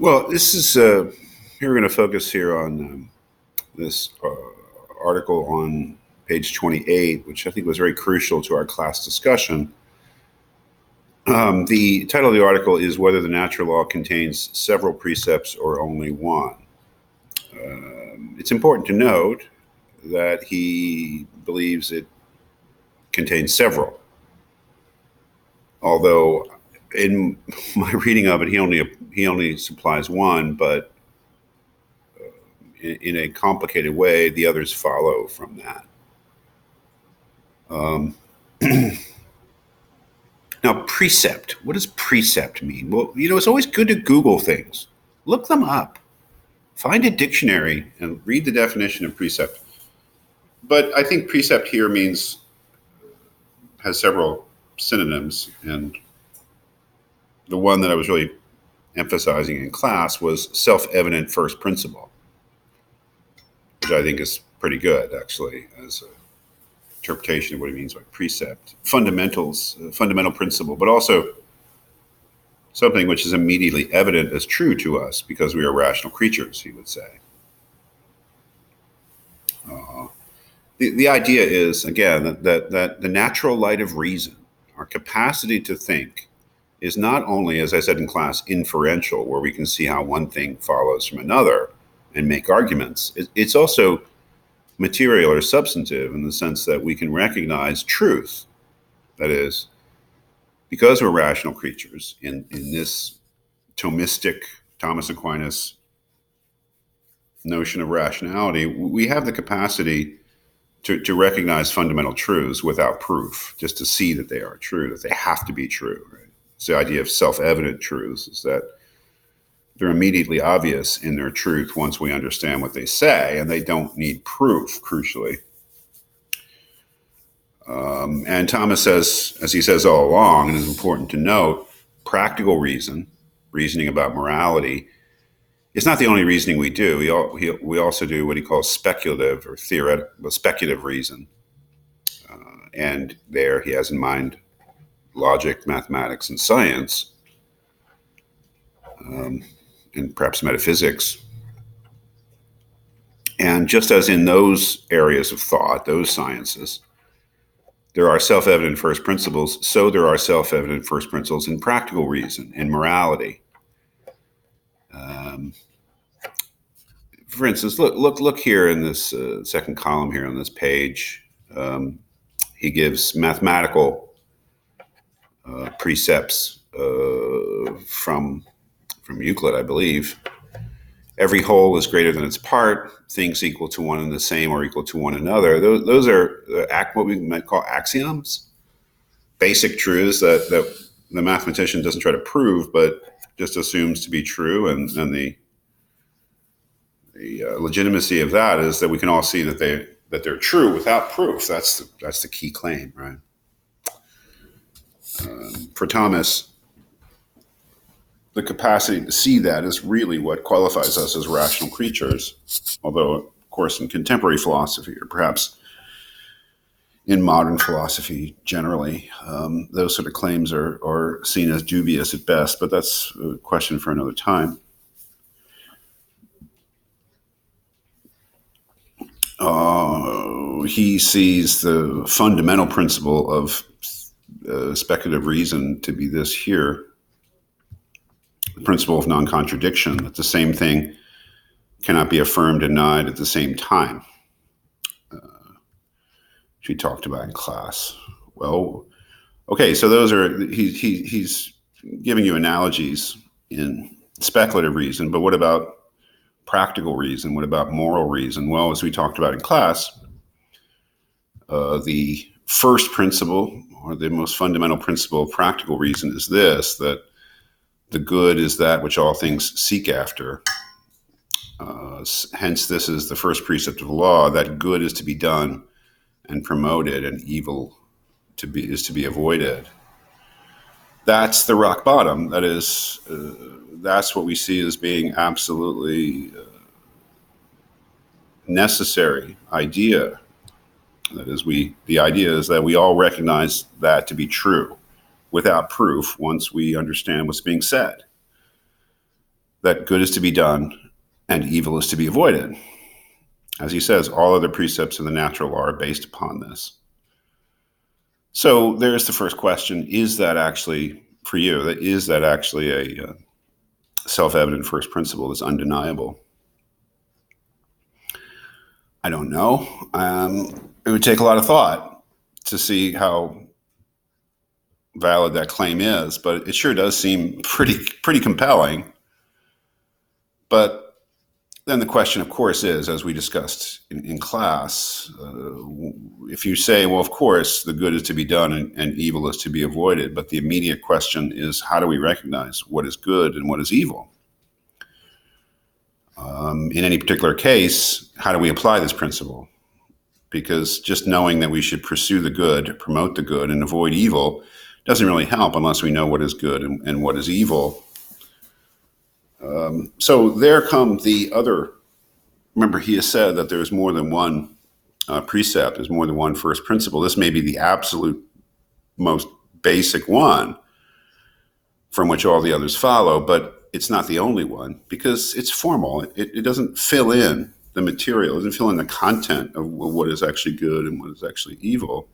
Well, this is we're going to focus here on this article on page 28, which I think was very crucial to our class discussion. The title of the article is Whether the Natural Law Contains Several Precepts or Only One. It's important to note that he believes it contains several, although in my reading of it, he only supplies one, but in a complicated way, the others follow from that. Now, precept. What does precept mean? Well, it's always good to Google things. Look them up. Find a dictionary and read the definition of precept. But I think precept here has several synonyms, and the one that I was really emphasizing in class was self-evident first principle, which I think is pretty good, actually, as an interpretation of what he means by precept. Fundamental principle, but also something which is immediately evident as true to us because we are rational creatures, he would say. The idea is, again, that the natural light of reason, our capacity to think, is not only, as I said in class, inferential, where we can see how one thing follows from another and make arguments. It's also material or substantive in the sense that we can recognize truth. That is, because we're rational creatures in this Thomistic Thomas Aquinas notion of rationality, we have the capacity to recognize fundamental truths without proof, just to see that they are true, that they have to be true. Right? It's the idea of self-evident truths, is that they're immediately obvious in their truth once we understand what they say, and they don't need proof, crucially. And Thomas says, as he says all along, and it's important to note, practical reasoning about morality, it's not the only reasoning we do. We also do what he calls speculative or speculative reason. And there he has in mind logic, mathematics, and science, and perhaps metaphysics. And just as in those areas of thought, those sciences, there are self-evident first principles, so there are self-evident first principles in practical reason, in morality. For instance, look here in this second column here on this page. He gives mathematical precepts from Euclid, I believe. Every whole is greater than its part. Things equal to one and the same or equal to one another. Those are what we might call axioms, basic truths that the mathematician doesn't try to prove, but just assumes to be true. And the legitimacy of that is that we can all see that they're true without proof. That's the key claim, right? For Thomas, the capacity to see that is really what qualifies us as rational creatures. Although, of course, in contemporary philosophy, or perhaps in modern philosophy generally, those sort of claims are seen as dubious at best, but that's a question for another time. He sees the fundamental principle of speculative reason to be this here, the principle of non-contradiction, that the same thing cannot be affirmed and denied at the same time. She talked about in class. Well, okay, so those are, he's giving you analogies in speculative reason, but what about practical reason? What about moral reason? Well, as we talked about in class, the first principle, or the most fundamental principle of practical reason, is this, that the good is that which all things seek after. Hence, this is the first precept of the law, that good is to be done and promoted, and evil is to be avoided. That's the rock bottom. That is, that's what we see as being absolutely necessary idea. That is, the idea is that we all recognize that to be true without proof once we understand what's being said. that good is to be done and evil is to be avoided. As he says, all other precepts of the natural law are based upon this. So there's the first question. Is that actually, for you, is that actually a self-evident first principle that's undeniable? I don't know. It would take a lot of thought to see how valid that claim is, but it sure does seem pretty compelling. But then the question, of course, is, as we discussed in class, if you say, well, of course, the good is to be done and evil is to be avoided, but the immediate question is, how do we recognize what is good and what is evil? In any particular case, how do we apply this principle? Because just knowing that we should pursue the good, promote the good, and avoid evil doesn't really help unless we know what is good and what is evil. So there come the other. Remember, he has said that there's more than one precept, there's more than one first principle. This may be the absolute most basic one from which all the others follow, but it's not the only one because it's formal. It doesn't fill in the material, it doesn't fill in the content of what is actually good and what is actually evil.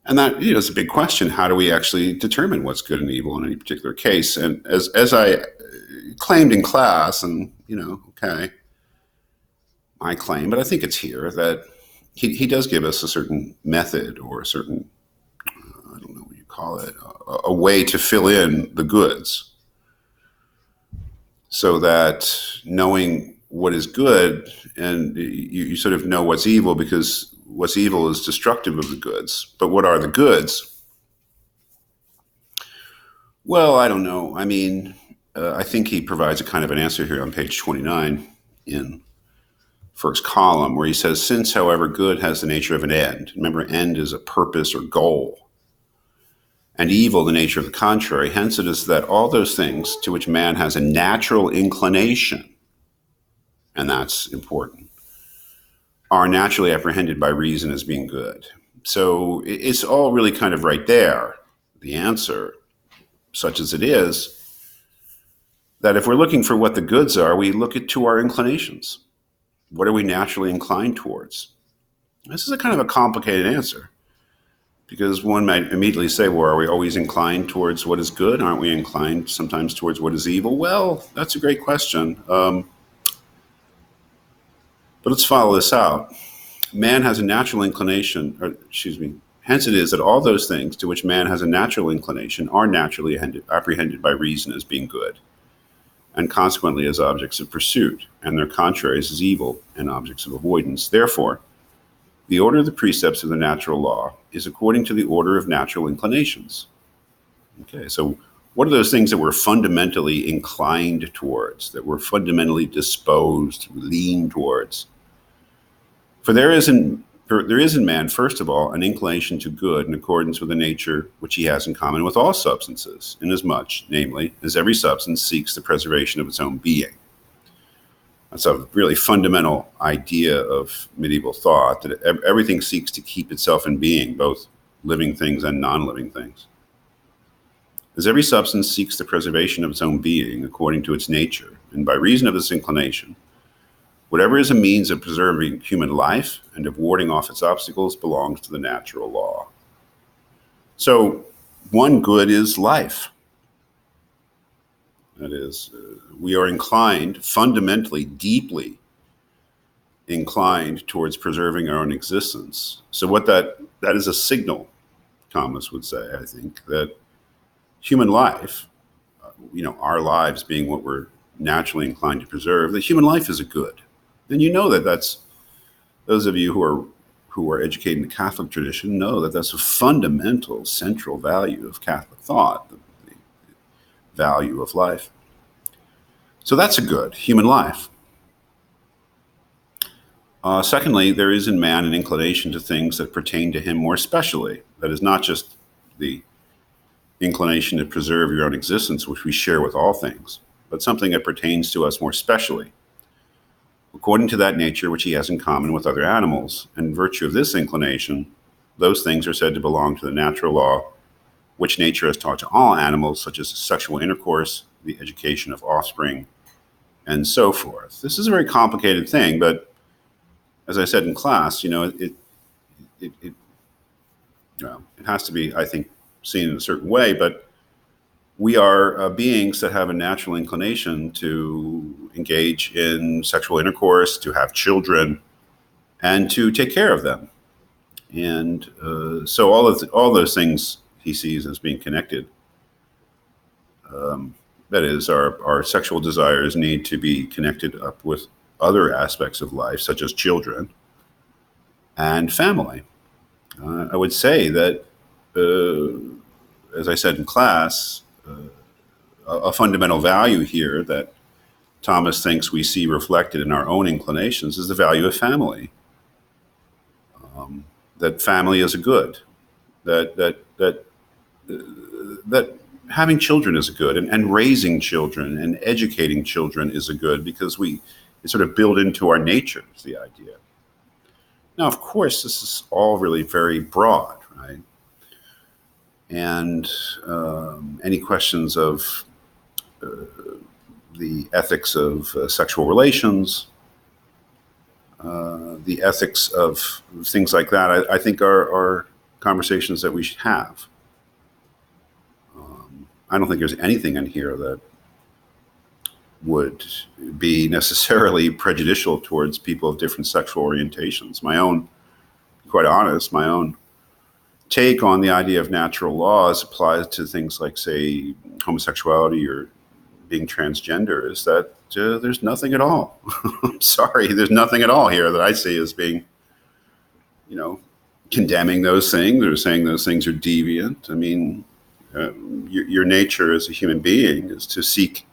And that is a big question. How do we actually determine what's good and evil in any particular case? And as I claimed in class, and okay, I claim, but I think it's here that he does give us a certain method or a certain, I don't know what you call it, a way to fill in the goods so that knowing what is good and you sort of know what's evil, because what's evil is destructive of the goods. But what are the goods? Well, I don't know. I mean, I think he provides a kind of an answer here on page 29 in first column, where he says, since, however, good has the nature of an end. Remember, end is a purpose or goal. And evil, the nature of the contrary. Hence it is that all those things to which man has a natural inclination, and that's important, are naturally apprehended by reason as being good. So it's all really kind of right there, the answer, such as it is, that if we're looking for what the goods are, we look to our inclinations. What are we naturally inclined towards? This is a kind of a complicated answer, because one might immediately say, well, are we always inclined towards what is good? Aren't we inclined sometimes towards what is evil? Well, that's a great question. But let's follow this out. Man has a natural inclination, hence it is that all those things to which man has a natural inclination are naturally apprehended by reason as being good, and consequently as objects of pursuit, and their contraries as evil and objects of avoidance. Therefore, the order of the precepts of the natural law is according to the order of natural inclinations. Okay, so what are those things that we're fundamentally inclined towards, that we're fundamentally disposed, lean towards? For there is in man, first of all, an inclination to good in accordance with the nature which he has in common with all substances, inasmuch, namely, as every substance seeks the preservation of its own being. That's a really fundamental idea of medieval thought, that everything seeks to keep itself in being, both living things and non-living things. As every substance seeks the preservation of its own being according to its nature, and by reason of this inclination, whatever is a means of preserving human life and of warding off its obstacles belongs to the natural law. So one good is life. That is, we are inclined, fundamentally, deeply inclined towards preserving our own existence. So what that is a signal, Thomas would say, I think, that human life, our lives being what we're naturally inclined to preserve, that human life is a good. And that's, those of you who are educated in the Catholic tradition know that that's a fundamental, central value of Catholic thought, the value of life. So that's a good, human life. Secondly, there is in man an inclination to things that pertain to him more specially. That is not just the inclination to preserve your own existence, which we share with all things, but something that pertains to us more specially, according to that nature which he has in common with other animals. And in virtue of this inclination, those things are said to belong to the natural law, which nature has taught to all animals, such as sexual intercourse, the education of offspring, and so forth. This is a very complicated thing, but as I said in class, it has to be, I think, seen in a certain way, but we are beings that have a natural inclination to engage in sexual intercourse, to have children, and to take care of them. And so all those things he sees as being connected. That is, our sexual desires need to be connected up with other aspects of life, such as children and family. I would say that, as I said in class, a fundamental value here that Thomas thinks we see reflected in our own inclinations is the value of family. That family is a good. That having children is a good, and raising children and educating children is a good, because it's sort of built into our nature, is the idea. Now, of course, this is all really very broad, right? And any questions of the ethics of sexual relations, the ethics of things like that, I think are conversations that we should have. I don't think there's anything in here that would be necessarily prejudicial towards people of different sexual orientations. My own take on the idea of natural laws applies to things like, say, homosexuality or being transgender, is that there's nothing at all. I'm sorry, there's nothing at all here that I see as being, condemning those things or saying those things are deviant. I mean, your nature as a human being is to seek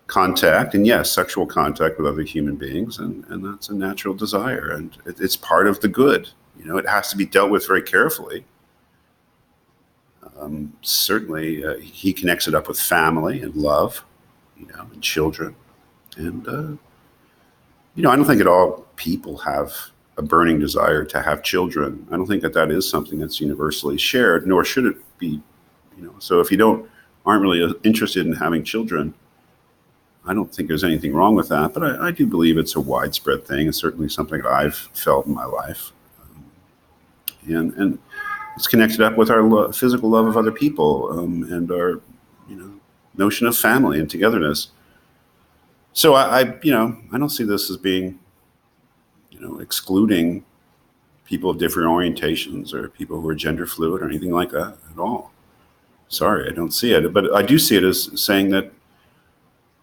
contact, and yes, sexual contact with other human beings, and that's a natural desire, and it's part of the good. It has to be dealt with very carefully. Certainly, he connects it up with family and love, and children, and I don't think at all people have a burning desire to have children. I don't think that is something that's universally shared, nor should it be. So if you aren't really interested in having children, I don't think there's anything wrong with that. But I do believe it's a widespread thing. It's certainly something that I've felt in my life, and it's connected up with our physical love of other people, and our notion of family and togetherness. So I don't see this as being excluding people of different orientations or people who are gender fluid or anything like that at all. Sorry, I don't see it. But I do see it as saying that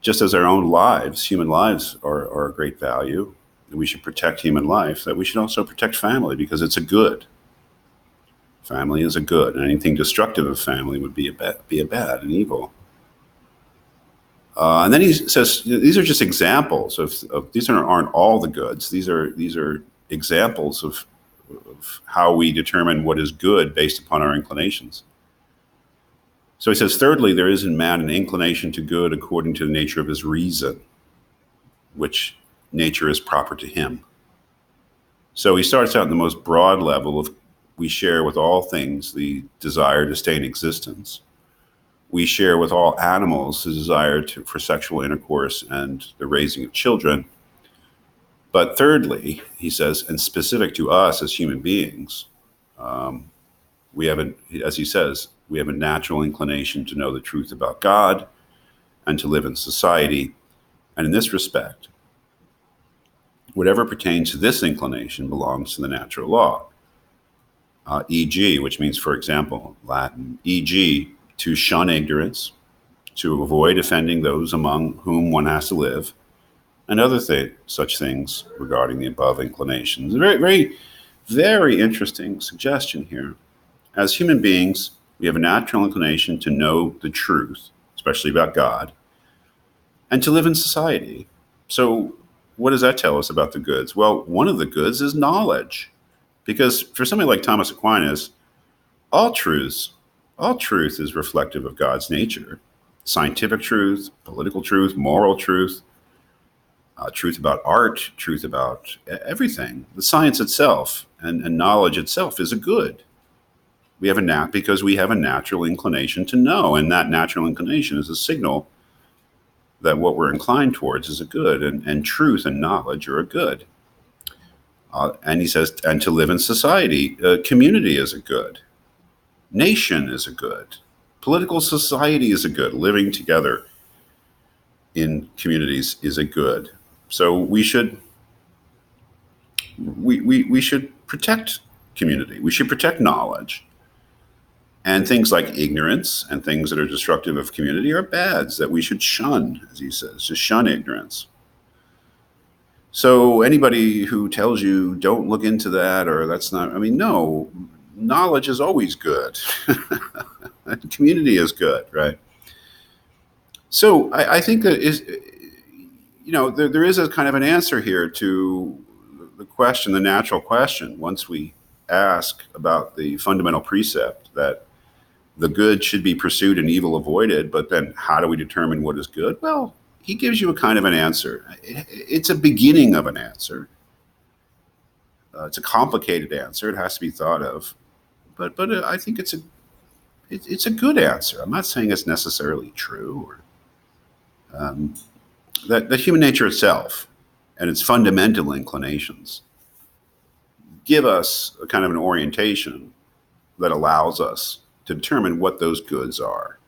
just as our own lives, human lives are a great value, and we should protect human life, that we should also protect family, because it's a good. Family is a good, and anything destructive of family would be a bad and evil. And then he says these are just examples of these aren't all the goods. These are examples of how we determine what is good based upon our inclinations. So he says, thirdly, there is in man an inclination to good according to the nature of his reason, which nature is proper to him. So he starts out in the most broad level of, we share with all things the desire to stay in existence. We share with all animals the desire for sexual intercourse and the raising of children. But thirdly, he says, and specific to us as human beings, we have, as he says, we have a natural inclination to know the truth about God and to live in society. And in this respect, whatever pertains to this inclination belongs to the natural law. E.g., which means, for example, Latin, e.g., to shun ignorance, to avoid offending those among whom one has to live, and other such things regarding the above inclinations. A very, very, very interesting suggestion here. As human beings, we have a natural inclination to know the truth, especially about God, and to live in society. So what does that tell us about the goods? Well, one of the goods is knowledge. Because for somebody like Thomas Aquinas, all truth is reflective of God's nature. Scientific truth, political truth, moral truth, truth about art, truth about everything. The science itself and knowledge itself is a good. We have because we have a natural inclination to know, and that natural inclination is a signal that what we're inclined towards is a good, and truth and knowledge are a good. And he says, and to live in society, community is a good. Nation is a good. Political society is a good. Living together in communities is a good. So we should protect community. We should protect knowledge. And things like ignorance and things that are destructive of community are bads that we should shun, as he says, to shun ignorance. So anybody who tells you don't look into that, or that's not, I mean, no, knowledge is always good. Community is good, right? So I think that there is a kind of an answer here to the question, the natural question, once we ask about the fundamental precept that the good should be pursued and evil avoided, but then how do we determine what is good? Well, he gives you a kind of an answer. It's a beginning of an answer. It's a complicated answer. It has to be thought of, but I think it's a good answer. I'm not saying it's necessarily true, or that human nature itself and its fundamental inclinations give us a kind of an orientation that allows us to determine what those goods are.